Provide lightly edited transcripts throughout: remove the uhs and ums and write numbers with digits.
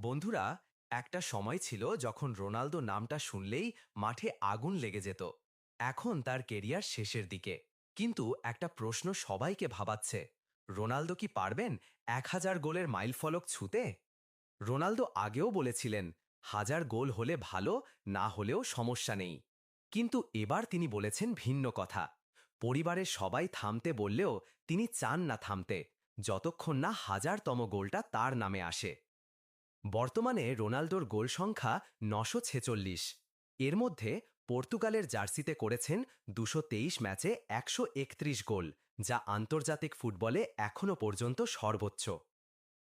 বন্ধুরা, একটা সময় ছিল যখন রোনালদো নামটা শুনলেই মাঠে আগুন লেগে যেত। এখন তার কেরিয়ার শেষের দিকে, কিন্তু একটা প্রশ্ন সবাইকে ভাবাচ্ছে: রোনালদো কি পারবেন ১,০০০ গোলের মাইলফলক ছুঁতে? রোনালদো আগেও বলেছিলেন, ১,০০০ গোল হলে ভালো, না হলেও সমস্যা নেই। কিন্তু এবার তিনি বলেছেন ভিন্ন কথা। পরিবারের সবাই থামতে বললেও তিনি চান না থামতে, যতক্ষণ না ১,০০০তম গোলটা তার নামে আসে। বর্তমানে রোনালদোর গোল সংখ্যা ৯৪৬। এর মধ্যে পর্তুগালের জার্সিতে করেছেন ২২৩ ম্যাচে ১৩১ গোল, যা আন্তর্জাতিক ফুটবলে এখনও পর্যন্ত সর্বোচ্চ।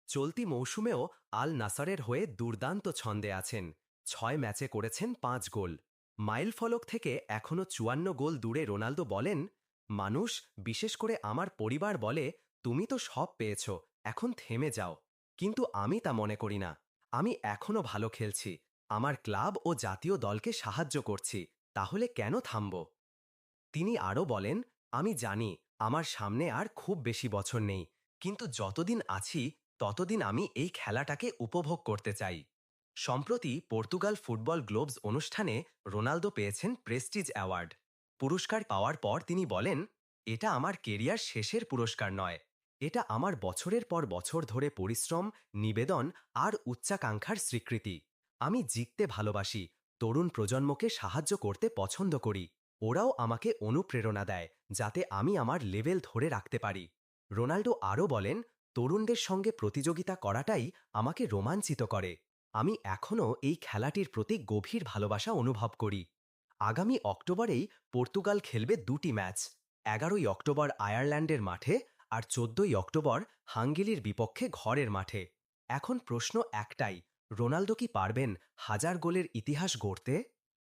চলতি মৌসুমেও আল নাসারের হয়ে দুর্দান্ত ছন্দে আছেন। ৬ ম্যাচে করেছেন ৫ গোল। মাইলফলক থেকে এখনও ৫৪ গোল দূরে রোনালদো বলেন, মানুষ, বিশেষ করে আমার পরিবার বলে, তুমি তো সব পেয়েছ, এখন থেমে যাও। কিন্তু আমি তা মনে করি না। আমি এখনও ভালো খেলছি, আমার ক্লাব ও জাতীয় দলকে সাহায্য করছি, তাহলে কেন থামব? তিনি আরও বলেন, আমি জানি আমার সামনে আর খুব বেশি বছর নেই, কিন্তু যতদিন আছি ততদিন আমি এই খেলাটাকে উপভোগ করতে চাই। সম্প্রতি পর্তুগাল ফুটবল গ্লোবস অনুষ্ঠানে রোনালদো পেয়েছেন প্রেস্টিজ অ্যাওয়ার্ড। পুরস্কার পাওয়ার পর তিনি বলেন, এটা আমার কেরিয়ার শেষের পুরস্কার নয়, এটা আমার বছরের পর বছর ধরে পরিশ্রম, নিবেদন আর উচ্চাকাঙ্ক্ষার স্বীকৃতি। আমি জিততে ভালোবাসি, তরুণ প্রজন্মকে সাহায্য করতে পছন্দ করি, ওরাও আমাকে অনুপ্রেরণা দেয় যাতে আমি আমার লেভেল ধরে রাখতে পারি। রোনাল্ডো আরও বলেন, তরুণদের সঙ্গে প্রতিযোগিতা করাটাই আমাকে রোমাঞ্চিত করে। আমি এখনও এই খেলাটির প্রতি গভীর ভালোবাসা অনুভব করি। আগামী অক্টোবরেই পর্তুগাল খেলবে ২টি ম্যাচ, ১১ই অক্টোবর আয়ারল্যান্ডের মাঠে আর ১৪ই অক্টোবর হাঙ্গেরির বিপক্ষে ঘরের মাঠে। এখন প্রশ্ন একটাই, রোনালদো কি পারবেন ১,০০০ গোলের ইতিহাস গড়তে?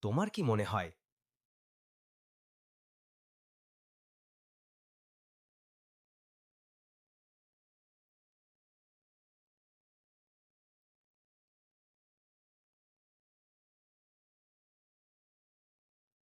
তোমার কি মনে হয়?